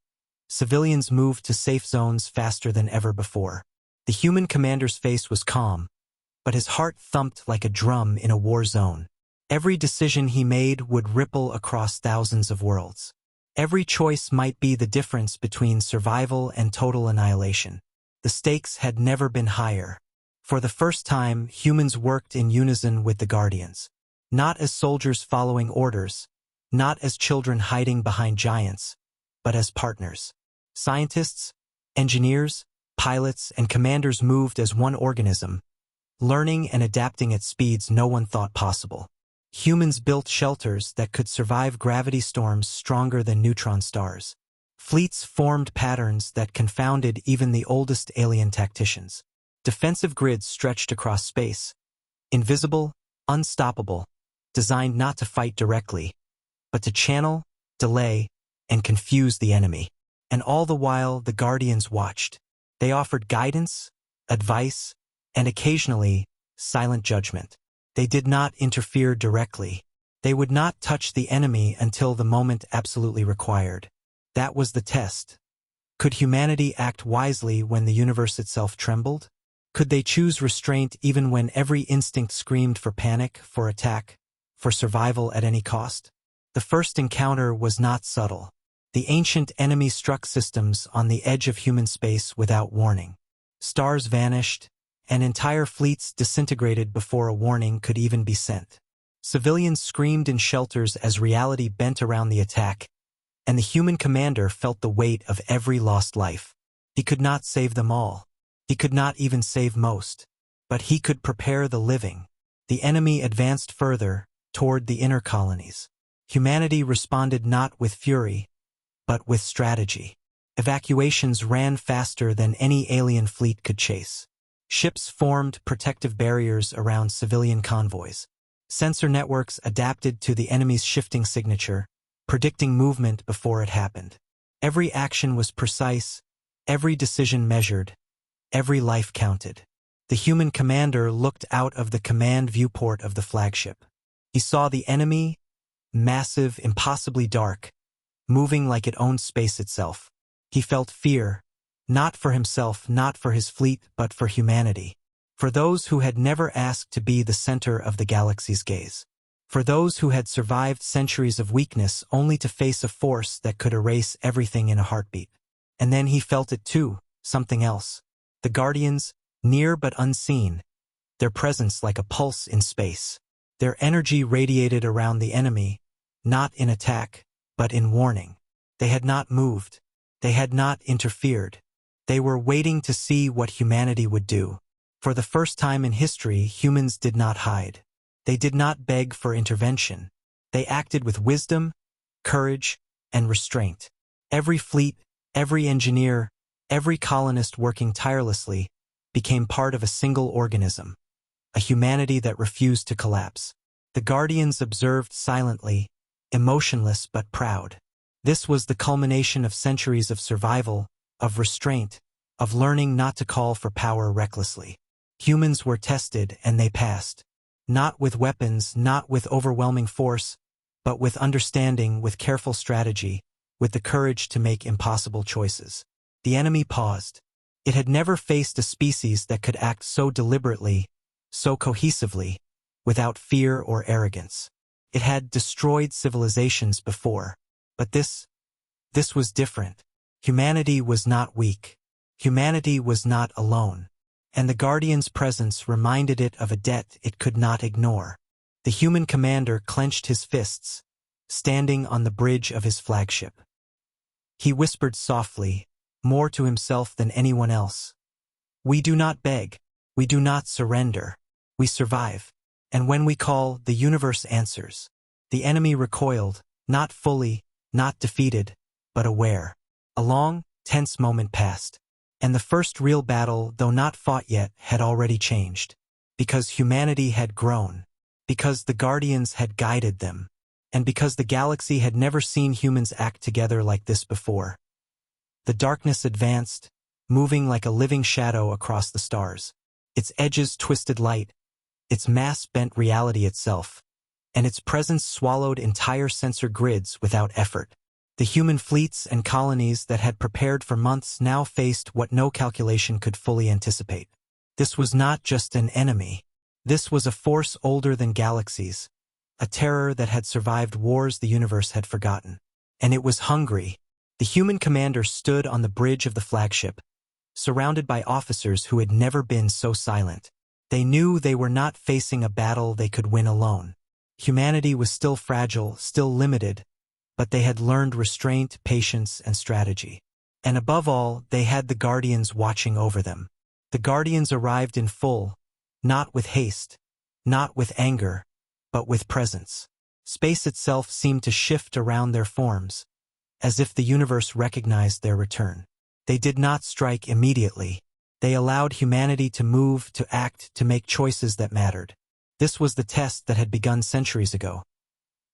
civilians moved to safe zones faster than ever before. The human commander's face was calm, but his heart thumped like a drum in a war zone. Every decision he made would ripple across thousands of worlds. Every choice might be the difference between survival and total annihilation. The stakes had never been higher. For the first time, humans worked in unison with the Guardians. Not as soldiers following orders, not as children hiding behind giants, but as partners. Scientists, engineers, pilots, and commanders moved as one organism, learning and adapting at speeds no one thought possible. Humans built shelters that could survive gravity storms stronger than neutron stars. Fleets formed patterns that confounded even the oldest alien tacticians. Defensive grids stretched across space, invisible, unstoppable, designed not to fight directly, but to channel, delay, and confuse the enemy. And all the while, the Guardians watched. They offered guidance, advice, and occasionally, silent judgment. They did not interfere directly. They would not touch the enemy until the moment absolutely required. That was the test. Could humanity act wisely when the universe itself trembled? Could they choose restraint even when every instinct screamed for panic, for attack, for survival at any cost? The first encounter was not subtle. The ancient enemy struck systems on the edge of human space without warning. Stars vanished, and entire fleets disintegrated before a warning could even be sent. Civilians screamed in shelters as reality bent around the attack, and the human commander felt the weight of every lost life. He could not save them all. He could not even save most. But he could prepare the living. The enemy advanced further, toward the inner colonies. Humanity responded not with fury, but with strategy. Evacuations ran faster than any alien fleet could chase. Ships formed protective barriers around civilian convoys. Sensor networks adapted to the enemy's shifting signature, predicting movement before it happened. Every action was precise, every decision measured, every life counted. The human commander looked out of the command viewport of the flagship. He saw the enemy, massive, impossibly dark, moving like it owned space itself. He felt fear, not for himself, not for his fleet, but for humanity. For those who had never asked to be the center of the galaxy's gaze. For those who had survived centuries of weakness only to face a force that could erase everything in a heartbeat. And then he felt it too, something else. The Guardians, near but unseen, their presence like a pulse in space. Their energy radiated around the enemy, not in attack, but in warning. They had not moved. They had not interfered. They were waiting to see what humanity would do. For the first time in history, humans did not hide. They did not beg for intervention. They acted with wisdom, courage, and restraint. Every fleet, every engineer, every colonist working tirelessly became part of a single organism, a humanity that refused to collapse. The Guardians observed silently, emotionless but proud. This was the culmination of centuries of survival, of restraint, of learning not to call for power recklessly. Humans were tested and they passed. Not with weapons, not with overwhelming force, but with understanding, with careful strategy, with the courage to make impossible choices. The enemy paused. It had never faced a species that could act so deliberately, so cohesively, without fear or arrogance. It had destroyed civilizations before, but this was different. Humanity was not weak. Humanity was not alone. And the Guardian's presence reminded it of a debt it could not ignore. The human commander clenched his fists, standing on the bridge of his flagship. He whispered softly, more to himself than anyone else. "We do not beg. We do not surrender. We survive. And when we call, the universe answers." The enemy recoiled, not fully, not defeated, but aware. A long, tense moment passed. And the first real battle, though not fought yet, had already changed. Because humanity had grown. Because the Guardians had guided them. And because the galaxy had never seen humans act together like this before. The darkness advanced, moving like a living shadow across the stars. Its edges twisted light, its mass bent reality itself, and its presence swallowed entire sensor grids without effort. The human fleets and colonies that had prepared for months now faced what no calculation could fully anticipate. This was not just an enemy. This was a force older than galaxies, a terror that had survived wars the universe had forgotten. And it was hungry. The human commander stood on the bridge of the flagship, surrounded by officers who had never been so silent. They knew they were not facing a battle they could win alone. Humanity was still fragile, still limited, but they had learned restraint, patience, and strategy. And above all, they had the Guardians watching over them. The Guardians arrived in full, not with haste, not with anger, but with presence. Space itself seemed to shift around their forms, as if the universe recognized their return. They did not strike immediately. They allowed humanity to move, to act, to make choices that mattered. This was the test that had begun centuries ago.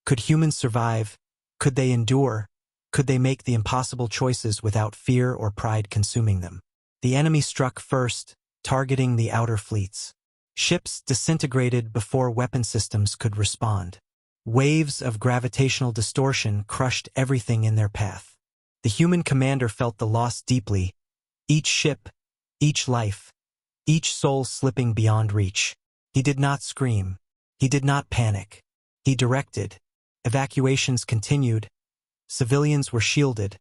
Could humans survive? Could they endure? Could they make the impossible choices without fear or pride consuming them? The enemy struck first, targeting the outer fleets. Ships disintegrated before weapon systems could respond. Waves of gravitational distortion crushed everything in their path. The human commander felt the loss deeply. Each ship, each life, each soul slipping beyond reach. He did not scream. He did not panic. He directed. Evacuations continued. Civilians were shielded,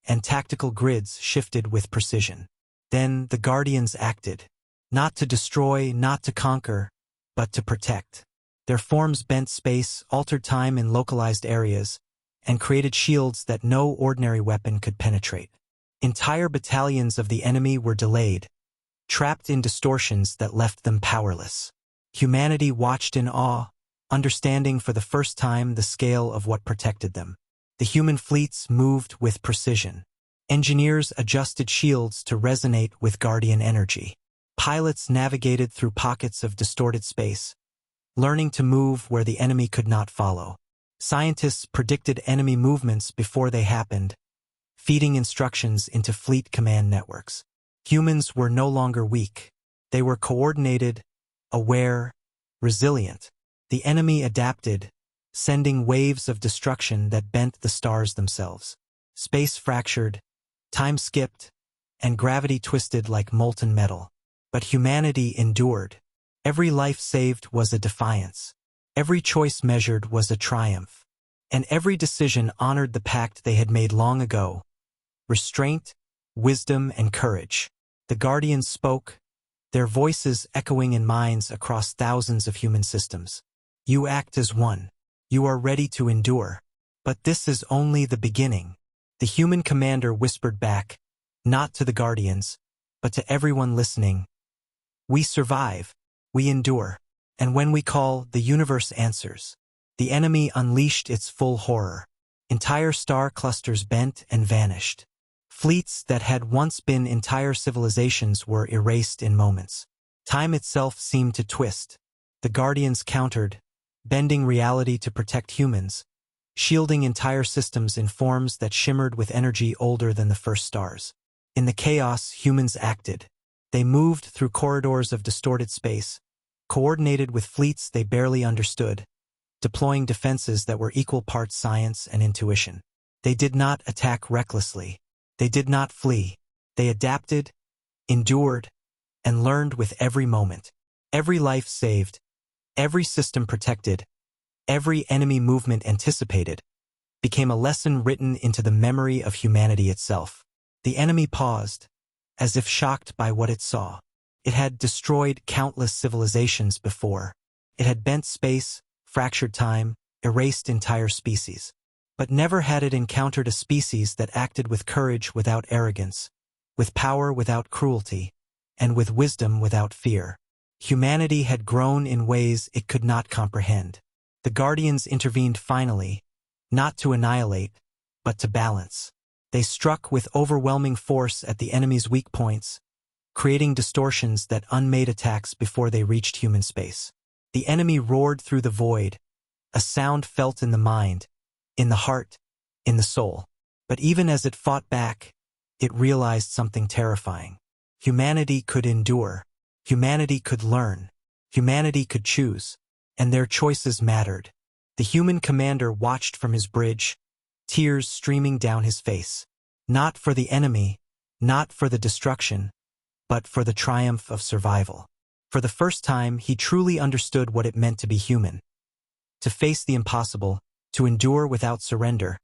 and tactical grids shifted with precision. Then the Guardians acted. Not to destroy, not to conquer, but to protect. Their forms bent space, altered time in localized areas, and created shields that no ordinary weapon could penetrate. Entire battalions of the enemy were delayed, trapped in distortions that left them powerless. Humanity watched in awe, understanding for the first time the scale of what protected them. The human fleets moved with precision. Engineers adjusted shields to resonate with Guardian energy. Pilots navigated through pockets of distorted space, learning to move where the enemy could not follow. Scientists predicted enemy movements before they happened, feeding instructions into fleet command networks. Humans were no longer weak. They were coordinated, aware, resilient. The enemy adapted, sending waves of destruction that bent the stars themselves. Space fractured, time skipped, and gravity twisted like molten metal. But humanity endured. Every life saved was a defiance. Every choice measured was a triumph. And every decision honored the pact they had made long ago. Restraint, wisdom, and courage. The Guardians spoke, their voices echoing in minds across thousands of human systems. You act as one. You are ready to endure. But this is only the beginning. The human commander whispered back, not to the Guardians, but to everyone listening. We survive. We endure. And when we call, the universe answers. The enemy unleashed its full horror. Entire star clusters bent and vanished. Fleets that had once been entire civilizations were erased in moments. Time itself seemed to twist. The Guardians countered, bending reality to protect humans, shielding entire systems in forms that shimmered with energy older than the first stars. In the chaos, humans acted. They moved through corridors of distorted space, coordinated with fleets they barely understood, deploying defenses that were equal parts science and intuition. They did not attack recklessly. They did not flee. They adapted, endured, and learned with every moment. Every life saved, every system protected, every enemy movement anticipated, became a lesson written into the memory of humanity itself. The enemy paused, as if shocked by what it saw. It had destroyed countless civilizations before. It had bent space, fractured time, erased entire species. But never had it encountered a species that acted with courage without arrogance, with power without cruelty, and with wisdom without fear. Humanity had grown in ways it could not comprehend. The Guardians intervened finally, not to annihilate, but to balance. They struck with overwhelming force at the enemy's weak points, creating distortions that unmade attacks before they reached human space. The enemy roared through the void, a sound felt in the mind, in the heart, in the soul. But even as it fought back, it realized something terrifying. Humanity could endure. Humanity could learn. Humanity could choose. And their choices mattered. The human commander watched from his bridge, tears streaming down his face. Not for the enemy, not for the destruction, but for the triumph of survival. For the first time, he truly understood what it meant to be human. To face the impossible, to endure without surrender,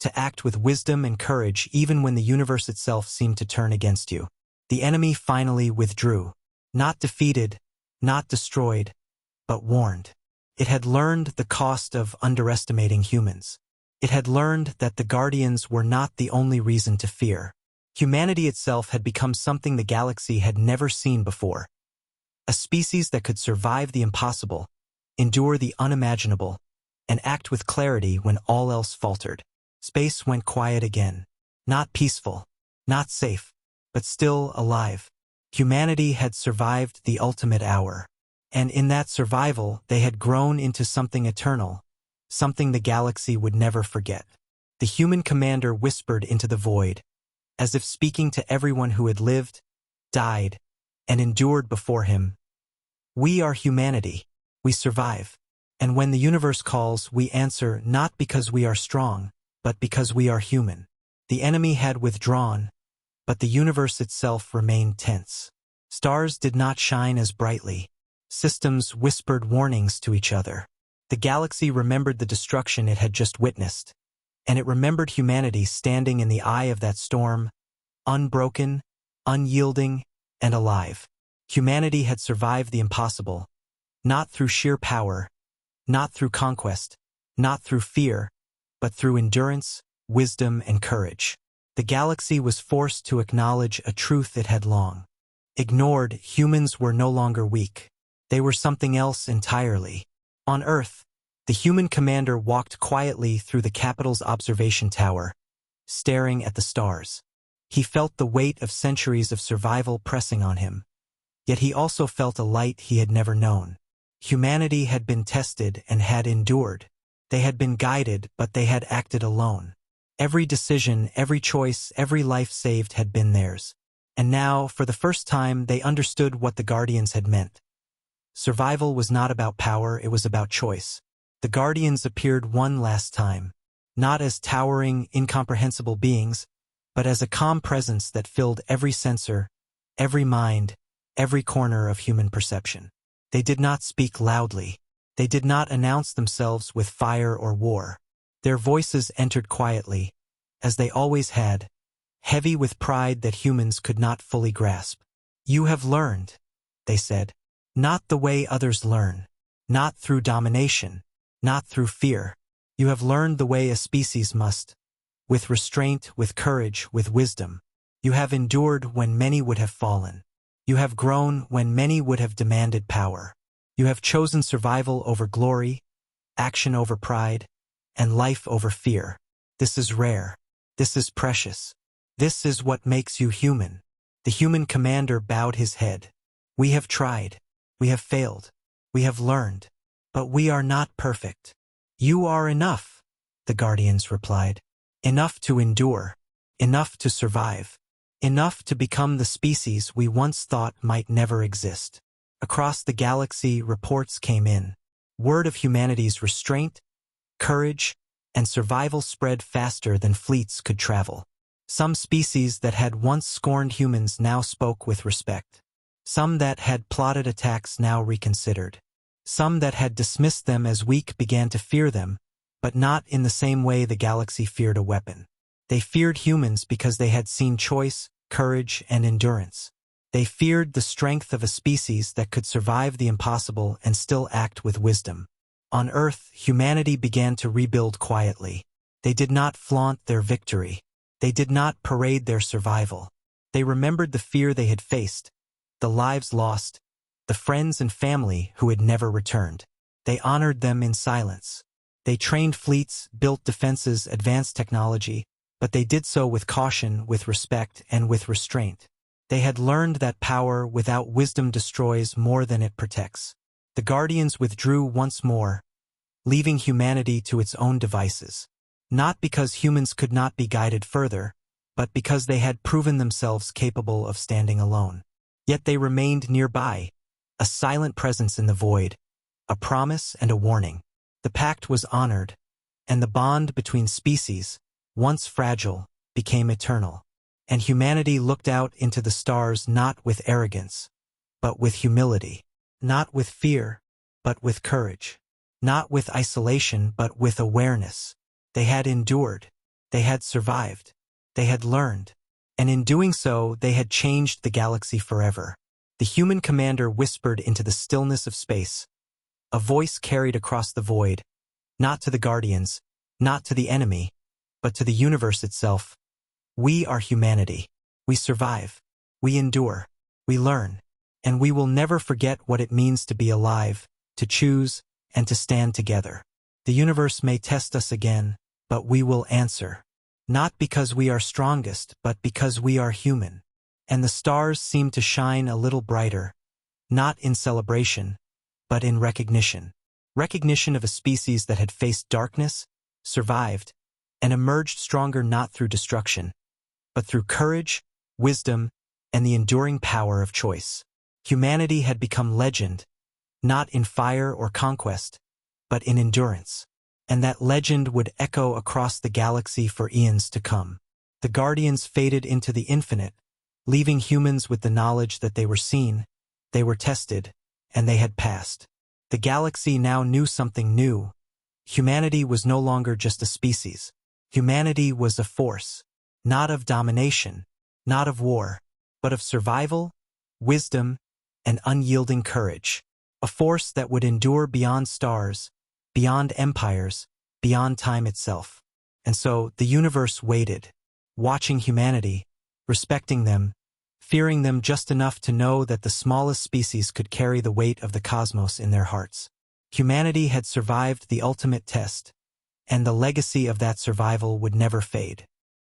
to act with wisdom and courage even when the universe itself seemed to turn against you. The enemy finally withdrew. Not defeated, not destroyed, but warned. It had learned the cost of underestimating humans. It had learned that the Guardians were not the only reason to fear. Humanity itself had become something the galaxy had never seen before. A species that could survive the impossible, endure the unimaginable, and act with clarity when all else faltered. Space went quiet again. Not peaceful, not safe, but still alive. Humanity had survived the ultimate hour. And in that survival, they had grown into something eternal, something the galaxy would never forget. The human commander whispered into the void, as if speaking to everyone who had lived, died, and endured before him. We are humanity. We survive. And when the universe calls, we answer not because we are strong, but because we are human. The enemy had withdrawn, but the universe itself remained tense. Stars did not shine as brightly. Systems whispered warnings to each other. The galaxy remembered the destruction it had just witnessed, and it remembered humanity standing in the eye of that storm, unbroken, unyielding, and alive. Humanity had survived the impossible, not through sheer power, not through conquest, not through fear, but through endurance, wisdom, and courage. The galaxy was forced to acknowledge a truth it had long ignored. Humans were no longer weak. They were something else entirely. On Earth, the human commander walked quietly through the capital's observation tower, staring at the stars. He felt the weight of centuries of survival pressing on him. Yet he also felt a light he had never known. Humanity had been tested and had endured. They had been guided, but they had acted alone. Every decision, every choice, every life saved had been theirs. And now, for the first time, they understood what the Guardians had meant. Survival was not about power, it was about choice. The Guardians appeared one last time, not as towering, incomprehensible beings, but as a calm presence that filled every sensor, every mind, every corner of human perception. They did not speak loudly. They did not announce themselves with fire or war. Their voices entered quietly, as they always had, heavy with pride that humans could not fully grasp. "You have learned," they said. "Not the way others learn. Not through domination. Not through fear. You have learned the way a species must. With restraint, with courage, with wisdom. You have endured when many would have fallen. You have grown when many would have demanded power. You have chosen survival over glory, action over pride, and life over fear. This is rare. This is precious. This is what makes you human." The human commander bowed his head. "We have tried. We have failed. We have learned. But we are not perfect." "You are enough," the Guardians replied. "Enough to endure. Enough to survive. Enough to become the species we once thought might never exist." Across the galaxy, reports came in. Word of humanity's restraint, courage, and survival spread faster than fleets could travel. Some species that had once scorned humans now spoke with respect. Some that had plotted attacks now reconsidered. Some that had dismissed them as weak began to fear them, but not in the same way the galaxy feared a weapon. They feared humans because they had seen choice, courage, and endurance. They feared the strength of a species that could survive the impossible and still act with wisdom. On Earth, humanity began to rebuild quietly. They did not flaunt their victory. They did not parade their survival. They remembered the fear they had faced, the lives lost, the friends and family who had never returned. They honored them in silence. They trained fleets, built defenses, advanced technology, but they did so with caution, with respect, and with restraint. They had learned that power without wisdom destroys more than it protects. The Guardians withdrew once more, leaving humanity to its own devices. Not because humans could not be guided further, but because they had proven themselves capable of standing alone. Yet they remained nearby, a silent presence in the void, a promise and a warning. The pact was honored, and the bond between species, once fragile, became eternal. And humanity looked out into the stars not with arrogance, but with humility. Not with fear, but with courage. Not with isolation, but with awareness. They had endured. They had survived. They had learned. And in doing so, they had changed the galaxy forever. The human commander whispered into the stillness of space. A voice carried across the void, not to the Guardians, not to the enemy, but to the universe itself. We are humanity. We survive. We endure. We learn. And we will never forget what it means to be alive, to choose, and to stand together. The universe may test us again, but we will answer. Not because we are strongest, but because we are human. And the stars seem to shine a little brighter, not in celebration, but in recognition. Recognition of a species that had faced darkness, survived, and emerged stronger not through destruction, but through courage, wisdom, and the enduring power of choice. Humanity had become legend, not in fire or conquest, but in endurance. And that legend would echo across the galaxy for eons to come. The Guardians faded into the infinite, leaving humans with the knowledge that they were seen, they were tested, and they had passed. The galaxy now knew something new. Humanity was no longer just a species. Humanity was a force, not of domination, not of war, but of survival, wisdom, and unyielding courage. A force that would endure beyond stars, beyond empires, beyond time itself. And so the universe waited, watching humanity, respecting them, fearing them just enough to know that the smallest species could carry the weight of the cosmos in their hearts. Humanity had survived the ultimate test, and the legacy of that survival would never fade.